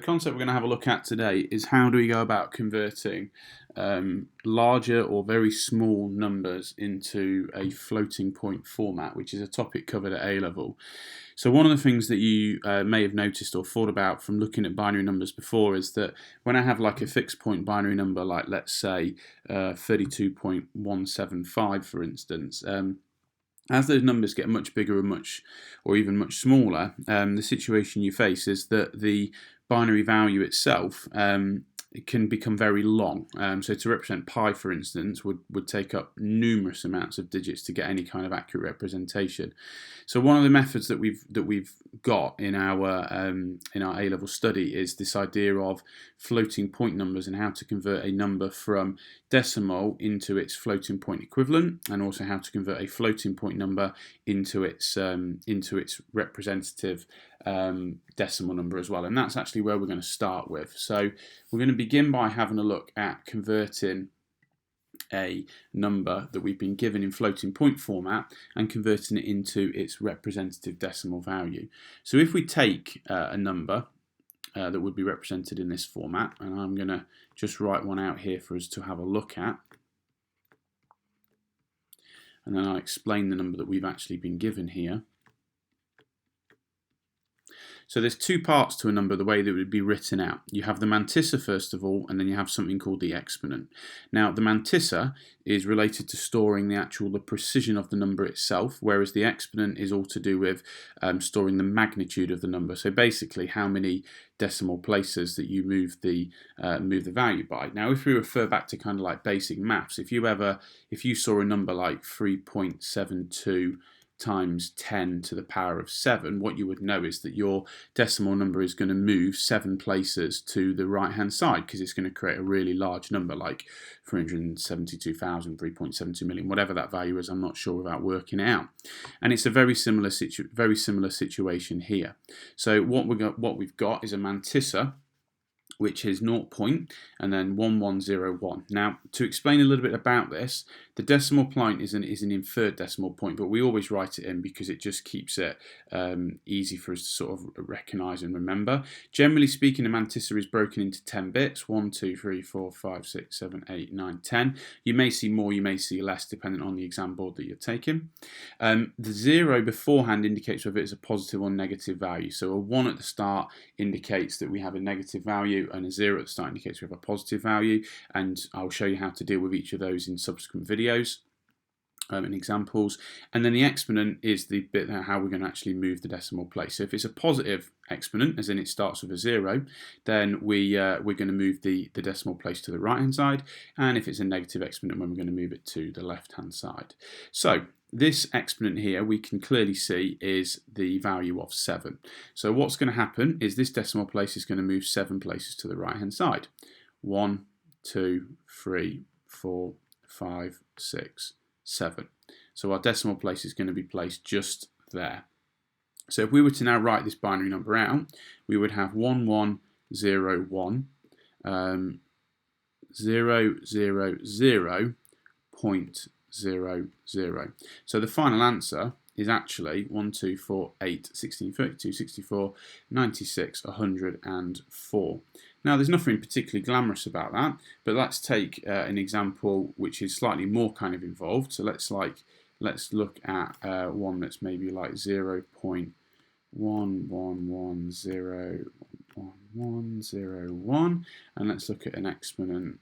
The concept we're going to have a look at today is how do we go about converting larger or very small numbers into a floating point format, which is a topic covered at A-level. So one of the things that you may have noticed or thought about from looking at binary numbers before is that when I have like a fixed point binary number, like let's say 32.175 for instance, as those numbers get much bigger and even much smaller, the situation you face is that the binary value itself it can become very long. So to represent pi, for instance, would take up numerous amounts of digits to get any kind of accurate representation. So one of the methods that we've got in our A-level study is this idea of floating point numbers and how to convert a number from decimal into its floating point equivalent, and also how to convert a floating point number into its representative decimal number as well. And that's actually where we're going to start with. So we're going to begin by having a look at converting a number that we've been given in floating point format and converting it into its representative decimal value. So if we take a number that would be represented in this format, and I'm going to just write one out here for us to have a look at, and then I'll explain the number that we've actually been given here. So there's two parts to a number, the way that it would be written out. You have the mantissa first of all, and then you have something called the exponent. Now the mantissa is related to storing the precision of the number itself, whereas the exponent is all to do with storing the magnitude of the number. So basically how many decimal places that you move the value by. Now if we refer back to kind of like basic maths, if you saw a number like 3.72 times 10 to the power of 7, what you would know is that your decimal number is going to move 7 places to the right hand side, because it's going to create a really large number like 372,000, 3.72 million, whatever that value is. I'm not sure without working it out. And it's a very similar situation here. So what we've got is a mantissa, which is 0 and then 1101. Now, to explain a little bit about this, the decimal point is an inferred decimal point, but we always write it in because it just keeps it easy for us to sort of recognize and remember. Generally speaking, a mantissa is broken into 10 bits, 1, 2, 3, 4, 5, 6, 7, 8, 9, 10. You may see more, you may see less, depending on the exam board that you're taking. The 0 beforehand indicates whether it's a positive or negative value. So a 1 at the start indicates that we have a negative value, and a 0 at the start indicates we have a positive value, and I'll show you how to deal with each of those in subsequent videos and examples. And then the exponent is the bit how we're going to actually move the decimal place. So if it's a positive exponent, as in it starts with a 0, then we're going to move the decimal place to the right hand side, and if it's a negative exponent, then we're going to move it to the left hand side. So this exponent here, we can clearly see, is the value of 7. So what's going to happen is this decimal place is going to move 7 places to the right hand side. 1, 2, 3, 4, 5, 6, 7. So our decimal place is going to be placed just there. So if we were to now write this binary number out, we would have 1101 000.00. So the final answer is actually 1, 2, 4, 8, 16, 32, 64, 96, 104. Now there's nothing particularly glamorous about that, but let's take an example which is slightly more kind of involved. So let's look at one that's maybe like 0.11101101, and let's look at an exponent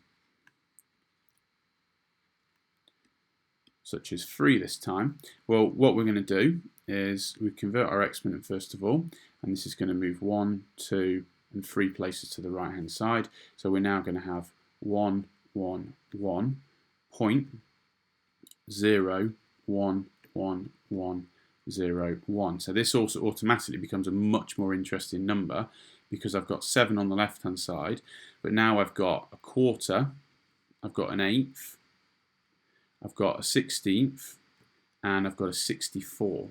such as 3 this time. Well, what we're going to do is we convert our exponent first of all, and this is going to move 1, 2, and 3 places to the right hand side. So we're now going to have 111.01101. So this also automatically becomes a much more interesting number, because I've got 7 on the left hand side, but now I've got a quarter, I've got an eighth, I've got a 16th, and I've got a 64.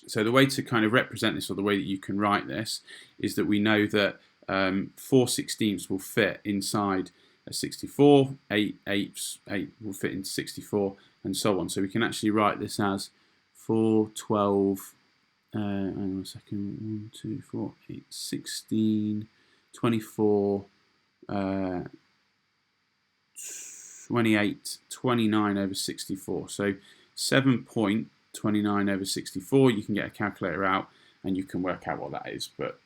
So the way to kind of represent this, or the way that you can write this, is that we know that 4 16ths will fit inside a 64, 8 eighths, 8 will fit into 64, and so on. So we can actually write this as 4, 12, hang on a second, 1, 2, 4, 8, 16, 24, 28, 29 over 64. So 7.29 over 64, you can get a calculator out and you can work out what that is, but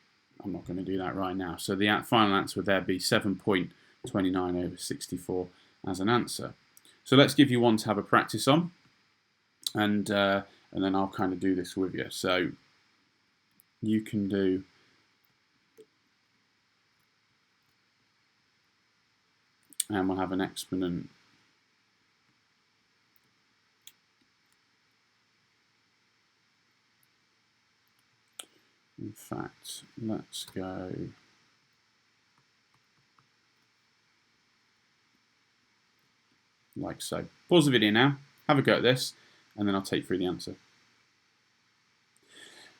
I'm not going to do that right now. So the final answer would there be 7.29 over 64 as an answer. So let's give you one to have a practice on, and then I'll kind of do this with you. So you can do and we'll have an exponent in fact, let's go like so. Pause the video now, have a go at this, and then I'll take you through the answer.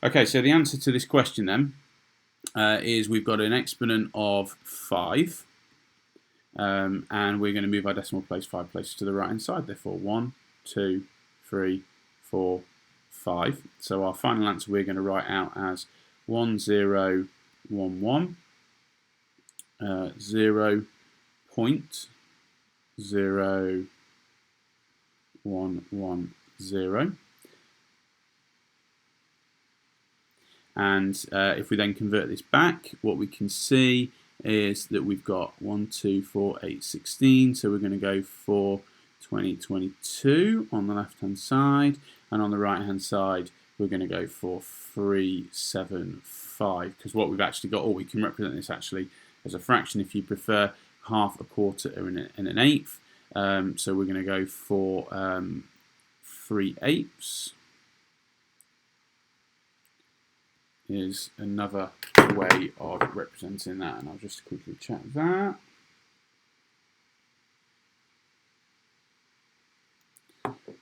Okay, so the answer to this question then is we've got an exponent of 5, and we're going to move our decimal place 5 places to the right hand side. Therefore 1, 2, 3, 4, 5. So our final answer we're going to write out as 1011 0.0110. And if we then convert this back, what we can see is that we've got 1, 2, 4, 8, 16. So we're going to go for 2022 on the left hand side, and on the right hand side we're going to go for 375, because what we've actually got, or we can represent this actually as a fraction if you prefer, half, a quarter, and an eighth. So we're going to go for 3/8 is another way of representing that, and I'll just quickly check that.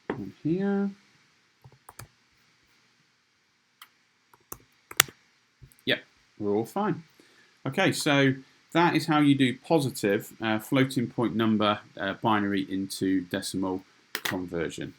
And here. Yep, we're all fine. Okay, so that is how you do positive floating point number binary into decimal conversion.